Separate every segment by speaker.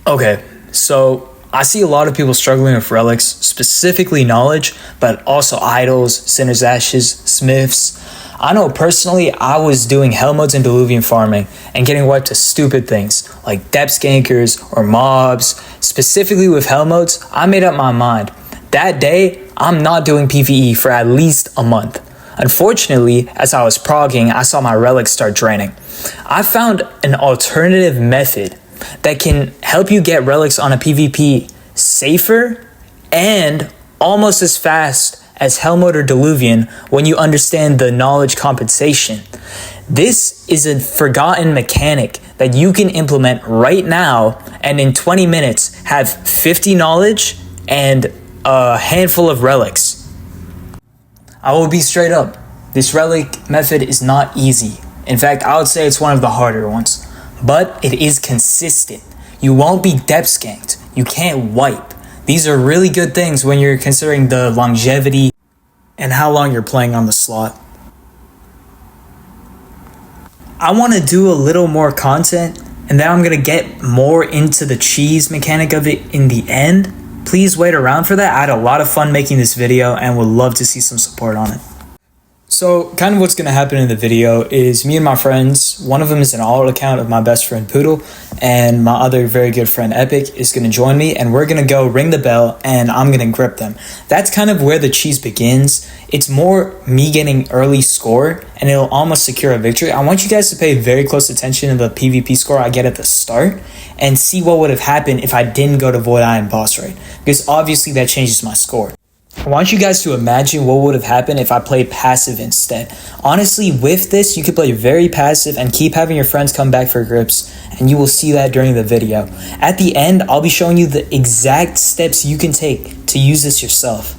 Speaker 1: Okay, so I see a lot of people struggling with relics, specifically knowledge, but also idols, sinner's ashes, smiths. I know personally I was doing hell modes and diluvian farming and getting wiped to stupid things like depth gankers or mobs. Specifically with hell modes, I made up my mind. That day, I'm not doing PvE for at least a month. Unfortunately, as I was progging, I saw my relics start draining. I found an alternative method that can help you get relics on a PvP safer and almost as fast as hell mode or diluvian when you understand the knowledge compensation. This is a forgotten mechanic that you can implement right now and in 20 minutes have 50 knowledge and a handful of relics. I will be straight up. This relic method is not easy. In fact, I would say it's one of the harder ones. But it is consistent. You won't be depth skanked. You can't wipe. These are really good things when you're considering the longevity and how long you're playing on the slot. I want to do a little more content and then I'm going to get more into the cheese mechanic of it in the end. Please wait around for that. I had a lot of fun making this video and would love to see some support on it. So kind of what's going to happen in the video is me and my friends, one of them is an alt account of my best friend Poodle, and my other very good friend Epic is going to join me, and we're going to go ring the bell and I'm going to grip them. That's kind of where the cheese begins. It's more me getting early score and it'll almost secure a victory. I want you guys to pay very close attention to the PvP score I get at the start and see what would have happened if I didn't go to Void Iron boss raid, because obviously that changes my score. I want you guys to imagine what would have happened if I played passive instead. Honestly, with this, you could play very passive and keep having your friends come back for grips, and you will see that during the video. At the end, I'll be showing you the exact steps you can take to use this yourself.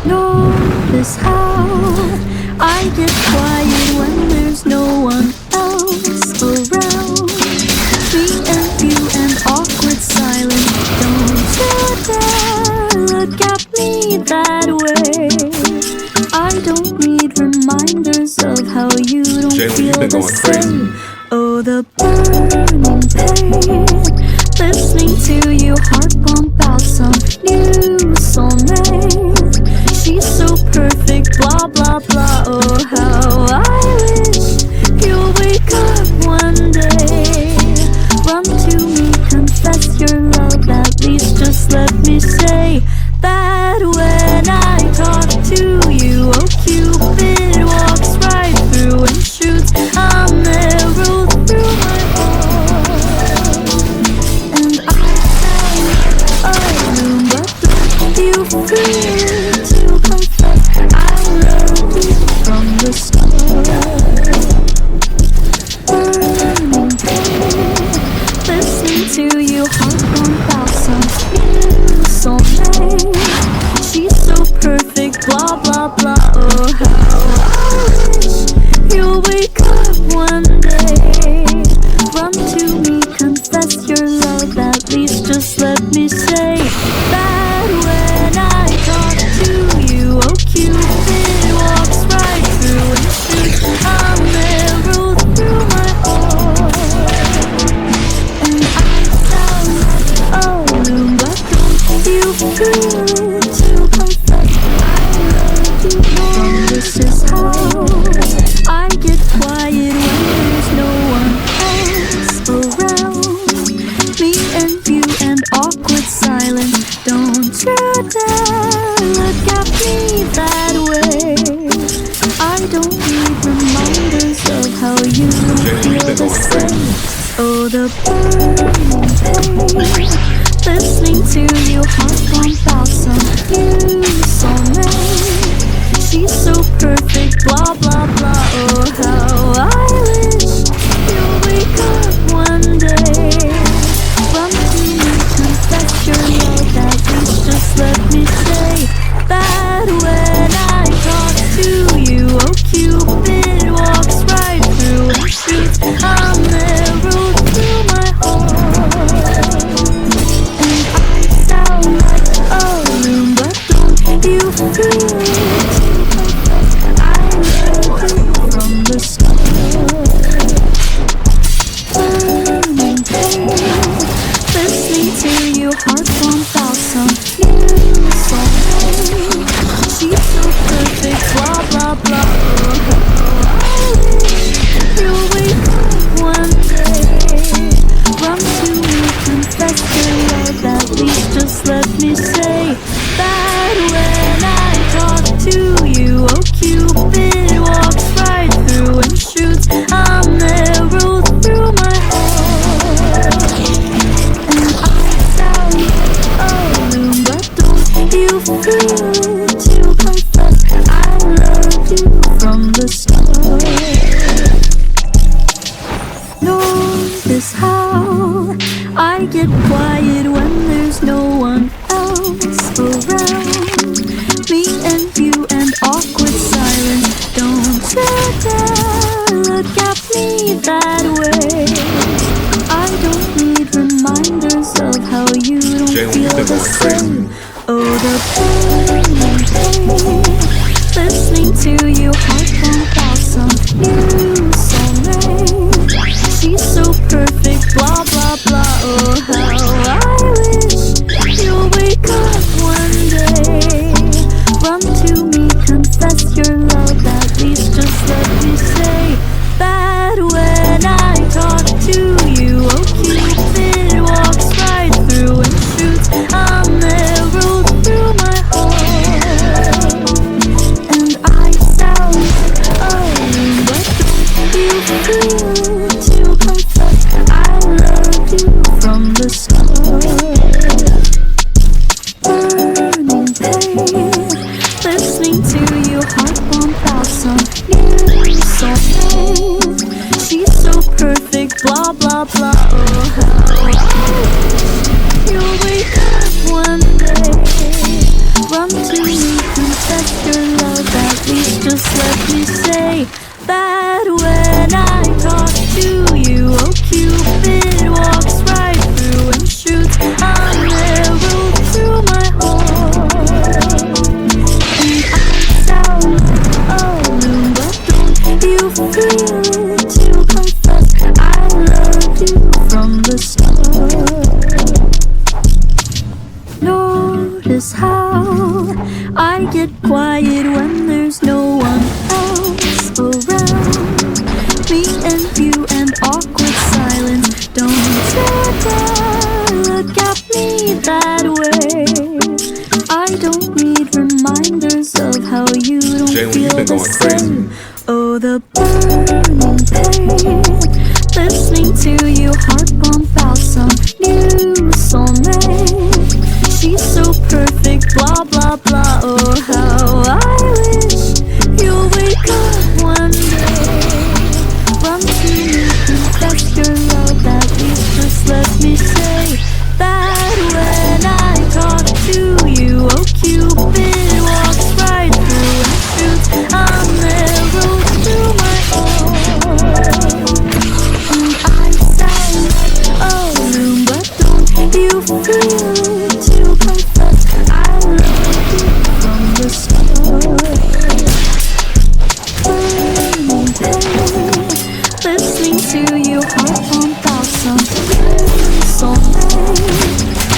Speaker 2: Notice how I get quiet when there's no one else around. Me and you and awkward silence. Don't you dare look at me that way. I don't need reminders of how you don't feel the same. Oh, the burning pain. Listening to you heart pump out some new soulmate. She's so perfect, blah blah blah. Oh, how I wish you'll wake up one day. Run to me, confess your love. At least just let me say that when I talk to you, oh Cupid walks right through and shoots a arrow through my heart. And I sound alone, but don't you feel to confess I love you from the start. Burning pain, listen to you heart pump out some new soulmate. She's so perfect, blah blah blah. Oh, how I wish you'll wake up one day. Run to me, confess your love. At least just let me say that when I talk to you, oh Cupid walks right through and shoots a arrow through my heart. And I sound alone, but don't you feel to confess I love you more? This is how I get quiet when there's no one else around. Me and you and awkward silence. Don't you dare look at me that way. I don't need reminders of how you feel the same. Oh, the burning pain. Listening to you heart pump out some new soulmate. She's so perfect, blah blah blah. Oh, how I wish you'll wake up one day. Run to me, confess your love. At least just let me say that when I talk to you, oh Cupid walks right through and shoots a arrow through my heart. And I sound like blah. You'll wake up one day, run to me, confess your love. At least just let me say that when I talk to you, oh Cupid walks right through and shoots a arrow through my heart. And I sound alone, but don't you feel it to confess I love you from the start. Notice how I get quiet when there's no one else around. Me and you and awkward silence. Don't you dare look at me that way. I don't need reminders of how you don't feel the same. Oh, the pain, listening to you heart pump out some new soulmate. She's so perfect, blah blah blah. Oh, how I wish you'll wake up one day, run to me, confess your love. At least just let me say that when I talk to you, oh Cupid walks right through and shoots a arrow through my heart. And I sound alone, but don't you feel it to confess I love you from the start. Burning pain, listening to you heart pump out some new soulmate. She's so perfect, blah blah blah. Oh, how you'll wake up one day, run to me, confess your love. At least just let me say that when I talk to you, oh Cupid walks right through and shoots a arrow through my heart. And I sound alone, but don't you feel it to confess I love you from the start. Notice how I get quiet when there's no one else around. Me and you and awkward silence. Don't you dare look at me that way. I don't need reminders of how you don't feel the same. Oh, the burning pain, listening to you heart pump out some new soulmate. She's so perfect, blah blah blah. Oh, how I wish you'll wake up one day, run to me, confess your love. At least just let me say that when I talk to you, oh Cupid walks right through and shoots a arrow through my heart. And I sound alone, but don't you feel it to confess I love you from the start. Burning pain, listening to you heart pump out some new soulmate.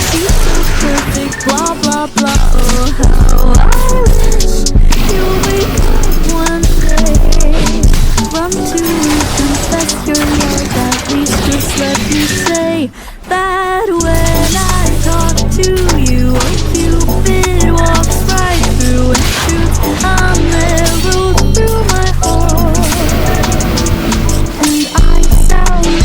Speaker 2: She's so perfect, blah blah blah. Oh, how I wish you'll wake up one day, run to me, confess your love. At least just let me say that when I talk to you, oh Cupid walks right through and shoots a arrow through my heart. And I sound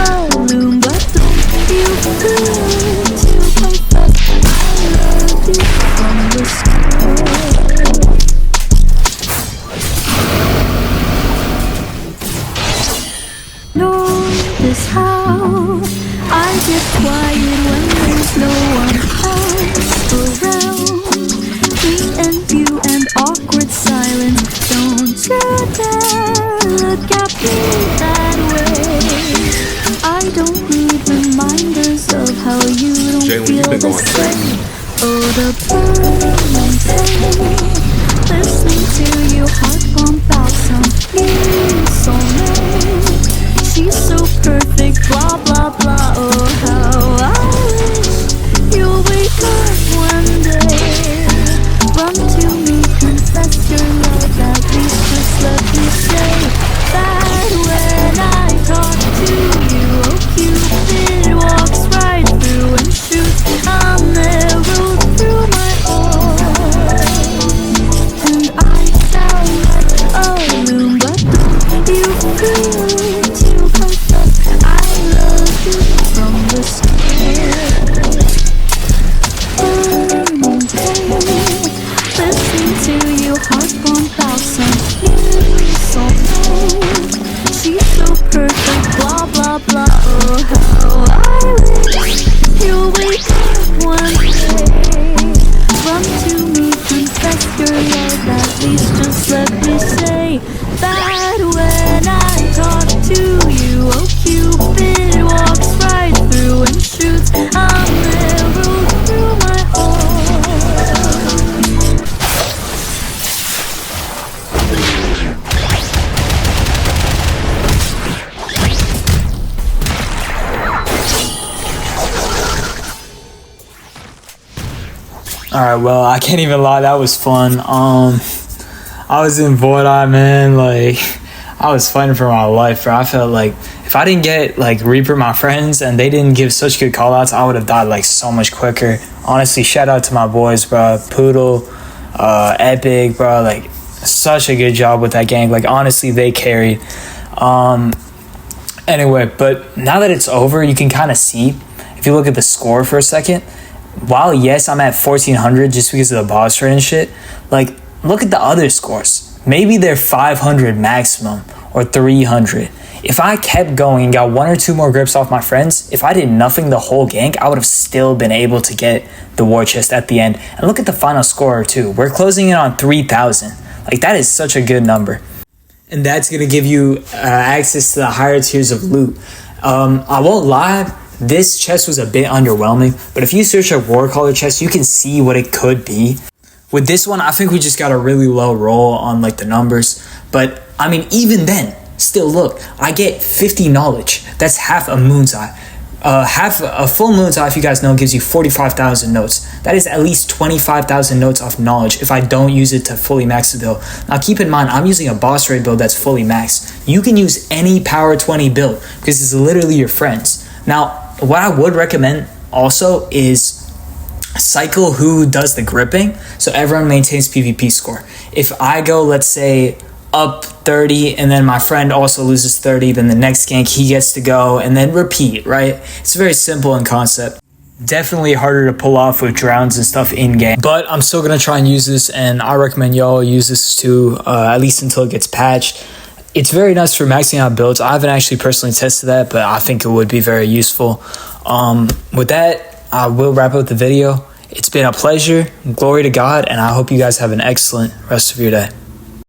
Speaker 2: alone, but don't you feel it to confess I love you from the start. Notice how I get quiet when there's no one else around. Me and you and awkward silence. Don't you dare look at me that way. I don't need reminders of how you don't feel the same. Oh, the burning pain, listening to you heart pump out some new soulmate. She's so perfect, blah blah blah. Oh, how I wish you'll wake up one day, run to me, confess your love. At least they say that when I talk to you, oh Cupid walks right through and shoots a arrow through my heart.
Speaker 1: Alright, well, I can't even lie, that was fun. I was in Void Eye, man, like, I was fighting for my life, bro. I felt like if I didn't get, like, Reaper my friends and they didn't give such good callouts, I would have died, like, so much quicker. Honestly, shout out to my boys, bro. Poodle, Epic, bro, like, such a good job with that gang. Like, honestly, they carried. Anyway, but now that it's over, you can kind of see, if you look at the score for a second, while yes, I'm at 1400 just because of the boss rate and shit, like, look at the other scores. Maybe they're 500 maximum or 300. If I kept going and got 1 or 2 more grips off my friends, if I did nothing the whole gank, I would have still been able to get the war chest at the end. And look at the final score too. We're closing in on 3,000. Like, that is such a good number. And that's going to give you access to the higher tiers of loot. I won't lie, this chest was a bit underwhelming, but if you search a war caller chest, you can see what it could be. With this one, I think we just got a really low roll on, like, the numbers. But, I mean, even then, still look, I get 50 knowledge. That's half a moon's eye. Half a full moon's eye, if you guys know, gives you 45,000 notes. That is at least 25,000 notes off knowledge if I don't use it to fully max the build. Now, keep in mind, I'm using a boss raid build that's fully maxed. You can use any power 20 build because it's literally your friends. Now, what I would recommend also is cycle who does the gripping so everyone maintains PvP score. If I go, let's say, up 30 and then my friend also loses 30, then the next gank he gets to go and then repeat, right? It's very simple in concept. Definitely harder to pull off with drowns and stuff in game, but I'm still gonna try and use this, and I recommend y'all use this too, at least until it gets patched. It's very nice for maxing out builds. I haven't actually personally tested that, but I think it would be very useful. With that, I will wrap up the video. It's been a pleasure. Glory to God, and I hope you guys have an excellent rest of your day.